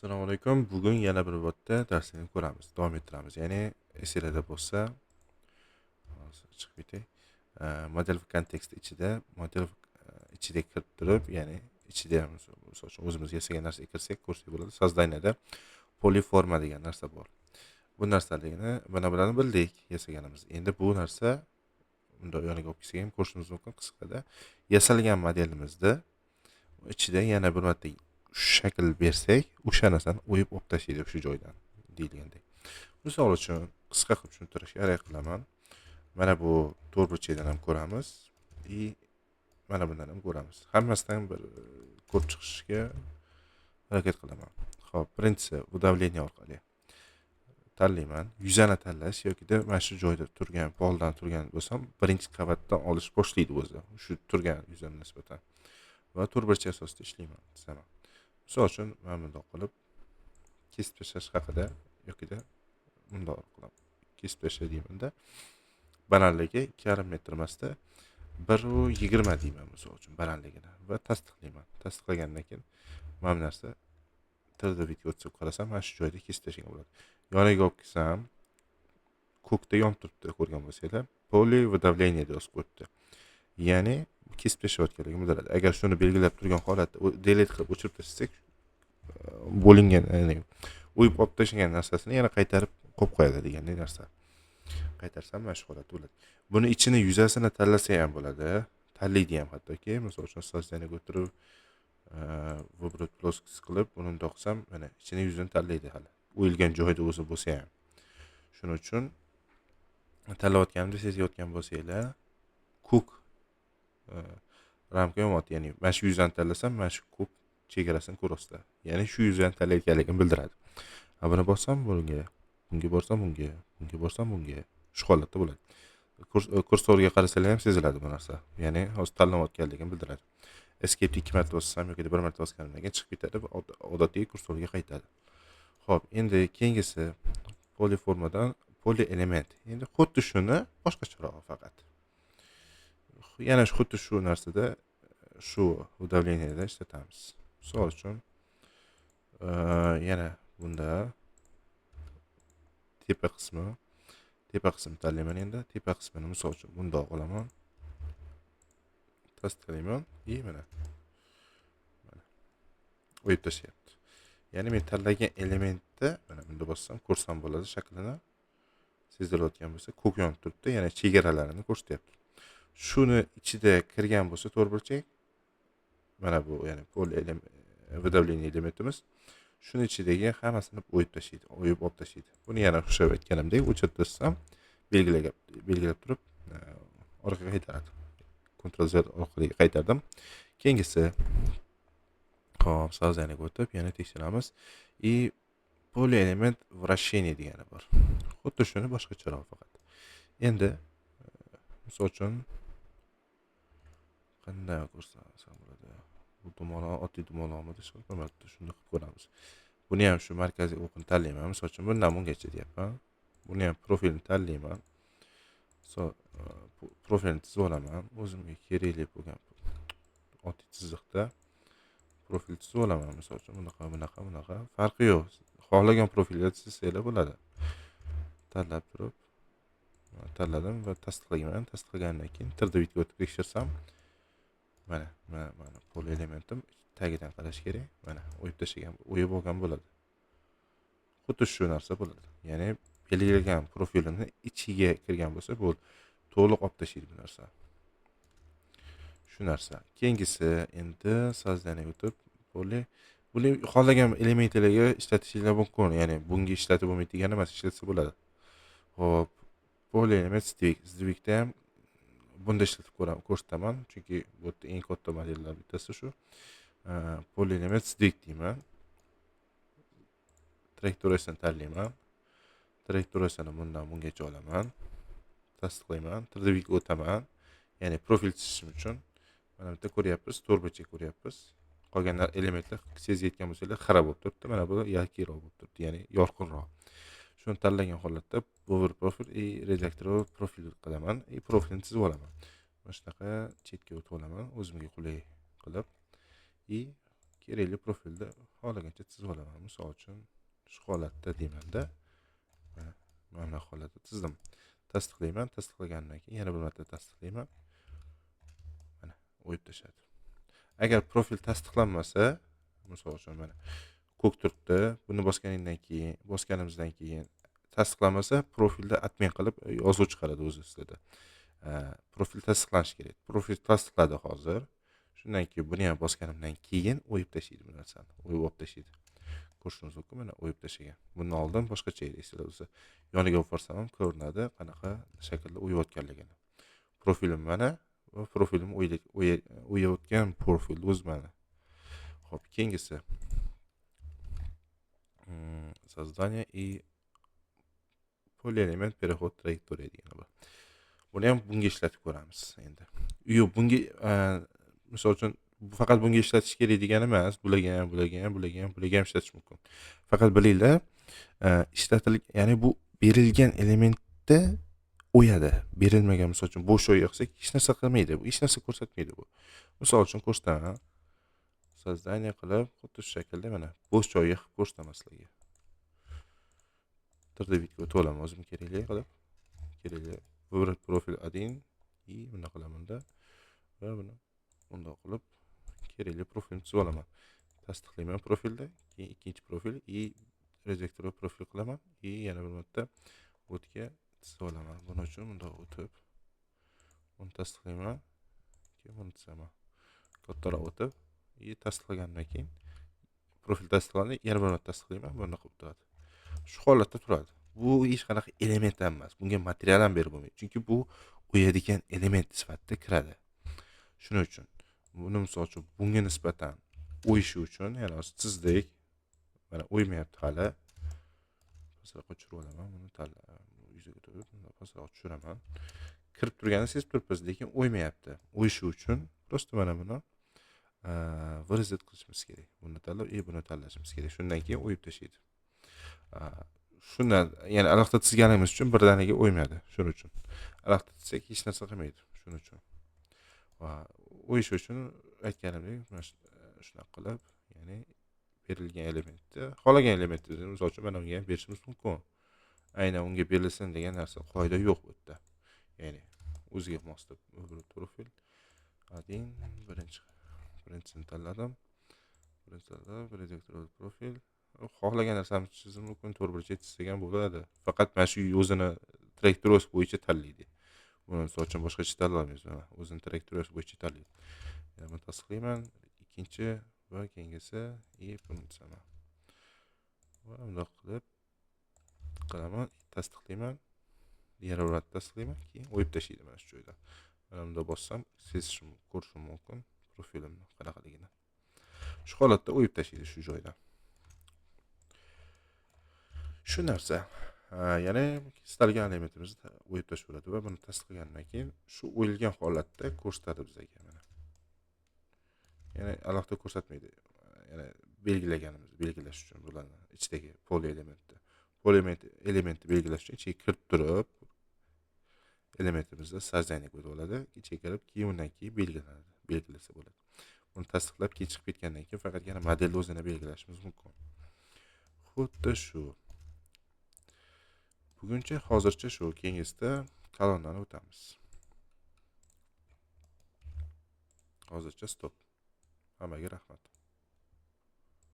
Assalomu alaykum. Bugun yana bir botda darslikni ko'ramiz. Davom ettiramiz. Ya'ni esingizda bo'lsa, hozir chiqib ketay. Model kontekst ichida, model ichiga kirib turib, ya'ni ichida ham misol uchun o'zimiz yasagan narsaga kirsak, ko'rsak bo'ladi. Sozdaniyada poliforma degan narsa bor. Bu narsaligini mana bularni bildik yasaganimiz. Endi bu narsa unda yoniga olib kelsak ham ko'rishimiz mumkin qisqada. Yasalgan modelimizda ichida yana bir marta shakl bersak, o'sha narsani o'yib olib tashlaydi o'sha joydan deyilgandek. Misol uchun qisqa qilib tushuntirishga harakat qilaman. Mana bu to'rtburchakdan ham ko'ramiz mana bundan ham ko'ramiz. Hammasidan bir ko'rib chiqishga harakat qilaman. Xo'p, birinchisi bu давление orqali tanlayman. Yuzani tanlash yoki mana shu joyda turgan, poldan turgan bo'lsam, birinchi qavatdan olish boshlaydi o'zi. Shu turgan yuzga nisbatan. Va to'rtburchak asosida ishlayman, chizaman. Misol uchun mana bundoq qilib kesib tashlash haqida yoki bundoq qilib kesib tashlay deymanda, balandligi 2,5 metr emasda 1,20 deyman misol uchun balandligini va tasdiqlayman. Tasdiqlagandan keyin mana bu narsa 3D video o'tkazib qarasam, mana shu joyda kesib tashlagan bo'ladi. Yoniga olib kelsam, ko'kda yonib turibdi, ko'rgan bo'lsanglar, poli va давление deb yozib qo'yibdi. Ya'ni kesib tashlayotganligini bildiradi. Agar shuni belgilab turgan holatda delete qilib o'chirib tashlasak, bo'lingan, ya'ni o'yib olib tashlagan narsasini yana qaytarib qo'yib qo'yadi degandek narsa. Qaytarsam mana shu holat bo'ladi. Buni ichini yuzasini tanlasa ham bo'ladi. Tanlaydi ham hattoki, misol uchun sozdaniyaga o'tirib, выбрать плоскость qilib, buni bundoq qilsam, mana ichini yuzini tanlaydi hali. O'yilgan joyda o'zi bo'lsa ham. Shuning uchun tanlayotganimda sezayotgan bo'lsanglar, ko'k ramka yo'q, ya'ni mana shu yuzani tanlasam, mana shu ko'k chegarasini ko'rasizlar. Ya'ni shu yuzani tanlayotganligini bildiradi. Buni bossam bunga, bunga borsam bunga, bunga borsam bunga. Shu holatda bo'ladi. Kursorga qarasalar ham seziladi bu narsa. Ya'ni hozir tanlayotganligini bildiradi. Escape 2 marta bossam yoki 1 marta bosganimdan keyin chiqib ketadi va odatiy kursorga qaytadi. Xo'p, endi keyingisi poliformadan poli element. Endi xuddi shuni boshqacharoq faqat. Yana xuddi shu narsada shu давлениеda ishlatamiz. Misol uchun yana bunda tepa qismi tanlayman endi. Tepa qismini misol uchun bundoq olaman. Tasdiqlayman mana o'yib tashlayapti. Ya'ni men tanlagan elementda mana bunda bossam, ko'rsam bo'ladi shaklini. Sezilayotgan bo'lsa, ko'k yonib turibdi, ya'ni chegaralarini ko'rsatyapti. Shuni ichida kirgan bo'lsa to'rtburchak, mana bu ya'ni pol выдавление elementimiz shuni ichidagi hammasini o'yib tashlaydi, o'yib olib tashlaydi. Buni yana o'xshab aytganimdek o'chirib tashlsam, belgilab turib orqaga qaytaradi. Ctrl Z orqali qaytardim. Keyingisi hop, sozdaniyaga o'tib, yana tekshiramiz. Poli element вращение degani bor. Xuddi shuni boshqacharoq faqat. Endi misol uchun qanday ko'rsam bo'ladi? Bu tomonlar oddiy tomonlarmi deb shuni qilib ko'ramiz. Buni ham shu markaziy o'qni tanlayman. Misol uchun bundan bungacha deyapman. Buni ham profilni tanlayman. Profilni chizib olaman. O'zimga kerakli bo'lgan oddiy chiziqda profil chizib olaman. Misol uchun bunaqa. Farqi yo'q. Xohlagan profilga chizsanglar bo'ladi. Tanlab turib tanladim va tasdiqlayman. Tasdiqlagandan keyin 3D video o'tib tekshirsam, mana pol elementim tagidan qarash kerak. Mana o'yib olgan bo'ladi. Xuddi shu narsa bo'ladi. Ya'ni belgilagan profilimni ichiga kirgan bo'lsa, bu to'liq olib tashlaydi bu narsa. Shu narsa. Keyingisi endi sozdaniyaga o'tib, buni xohlagan elementlarga ishlatishingiz mumkin. Ya'ni bunga ishlatib bo'lmaydi degani emas, ishlatsa bo'ladi. Xo'p, poli element sdvigda ham bunda ishlatib ko'rsataman, chunki bu yerda eng katta modellar bittasi shu. Poli element sdvig deyman. Trayektoriyasini tanlayman. Trayektoriyasini bundan bungacha olaman. Tasdiqlayman, 3D ga o'taman. Ya'ni profil chizishim uchun mana bu yerda ko'ryapsiz, to'rtburchak ko'ryapsiz. Qolgan elementlar sezayotgan bo'lsangiz xira bo'lib turibdi. Mana bu yarkiroq bo'lib turibdi, ya'ni yorqinroq. Shuni tanlagan holatda power profil redaktor profil qilaman, profilni chizib olaman. Mana shunaqa chetga o'tib olaman, o'zimga qulay qilib. kerakli profilni xohlagancha chizib olaman. Misol uchun shu holatda deymanda, mana bu holatda chizdim. Tasdiqlayman. Tasdiqlagandan keyin yana bir marta tasdiqlayman. Mana o'yib tashladi. Agar profil tasdiqlanmasa, misol uchun mana ko'k turibdi. Buni bosganimizdan keyin tasdiqlanmasa, profilda admin qilib yozuv chiqaradi o'zi sizda. Profil tasdiqlanishi kerak. Profil tasdiqladi hozir. Shundan keyin buni ham bosganimdan keyin o'yib tashlaydi bu narsani. O'yib olib tashlaydi. Ko'rishingiz mumkin, mana o'yib tashlagan. Bundan oldin boshqacha edi, esingizda bo'lsa. Yoniga olib borsam ham ko'rinadi, qanaqa shaklda o'yayotganligini. Profilim mana va profilim o'yayotgan profil o'zi mana. Xo'p, keyingisi создание и полиэлемент переход траектория degan bor. Buni ham bunga ishlatib ko'ramiz endi. Yo'q, bunga misol uchun faqat bunga ishlatish kerak degani emas, bularga ham ishlatish mumkin. Faqat bilinglar, ya'ni bu berilgan elementda o'yadi. Berilmagan, misol uchun bo'sh o'y yoqsak, hech narsa qilmaydi. Bu hech narsa ko'rsatmaydi bu. Misol uchun ko'rsataman. Создание qilib, xuddi shu shaklda mana bo'sh joyga qilib ko'rsataman sizlarga. 3D bitga o'tib olaman o'zim kerakli qilib. Выбрать profil 1 и buni qilaman-da va buni bundoq qilib kerakli profilni chizib olaman. Tasdiqlayman profilda, keyin ikkinchi profil и rejektор profil qilaman и yana bir marta o'tga chizib olaman. Buning uchun bundoq o'tib buni tasdiqlayman, keyin buni chizaman. Kattaroq o'tib и tasdiqlagandan keyin profil tasdiqlandi, yana bir marta tasdiqlayman, buni qilib turadi. Shu holatda turadi. Bu hech qanaqa element emas. Bunga material ham berib bo'lmaydi. Chunki bu o'yadigan element sifatida kiradi. Shuning uchun buni misol uchun bunga nisbatan o'yishi uchun, ya'ni chizdik. Mana o'ymayapti hali. Pastroq tushirib olaman. Buni yuzaga turib, pastroq tushiraman. Kirib turganini sezib turibmiz, lekin o'ymayapti. O'yishi uchun prosta mana buni выразить qilishimiz kerak. Buni tanlab, buni tanlashimiz kerak. Shundan keyin o'yib tashlaydi. Shundan, ya'ni alohida chizganimiz uchun birdaniga o'ymadi. Shuning uchun. Alohida chizsak hech narsa qilmaydi. Shuning uchun. Va o'yish uchun aytganimdek, shunaqa qilib, ya'ni berilgan elementni, xohlagan elementni, misol uchun mana unga ham berishimiz mumkin. Aynan unga berilsin degan narsa, qoida yo'q bu yerda. Ya'ni o'ziga mos deb profil 1 birinchisini tanladim. Rejektор profil. Xohlagan narsamni chizishim mumkin, to'rtburchak chizsak ham bo'ladi. Faqat mana shu o'zini trayektoriyasi bo'yicha tanlaydi. Buni misol uchun boshqacha tanlamaymiz. Mana o'zini trayektoriyasi bo'yicha tanlaydi. Yana buni tasdiqlayman, ikkinchi va keyingisi buni chizaman. Va bundoq qilib qilaman, tasdiqlayman, yana bir marta tasdiqlayman, keyin o'yib tashlaydi mana shu joyda. Mana bunda bossam, ko'rishim mumkin profilimni qanaqaligini. Shu holatda o'yib tashlaydi shu joydan. Shu narsa, ya'ni istalgan elementimizni o'yib tashlaveradi va buni tasdiqlagandan keyin shu o'yilgan holatda ko'rsatadi bizga mana. Ya'ni alohida ko'rsatmaydi. Ya'ni belgilash uchun bularni ichidagi poli elementni belgilash uchun ichiga kirib turib elementimizni создание bo'lib oladi. Ichiga kirib, keyin undan keyin belgilasa bo'ladi. Buni tasdiqlab keyin chiqib ketgandan keyin faqatgina modelni o'zini belgilashimiz mumkin. Xuddi shu. Buguncha hozircha shu, keyingisida kolonnani o'tamiz. Hozircha stop. Hammaga rahmat.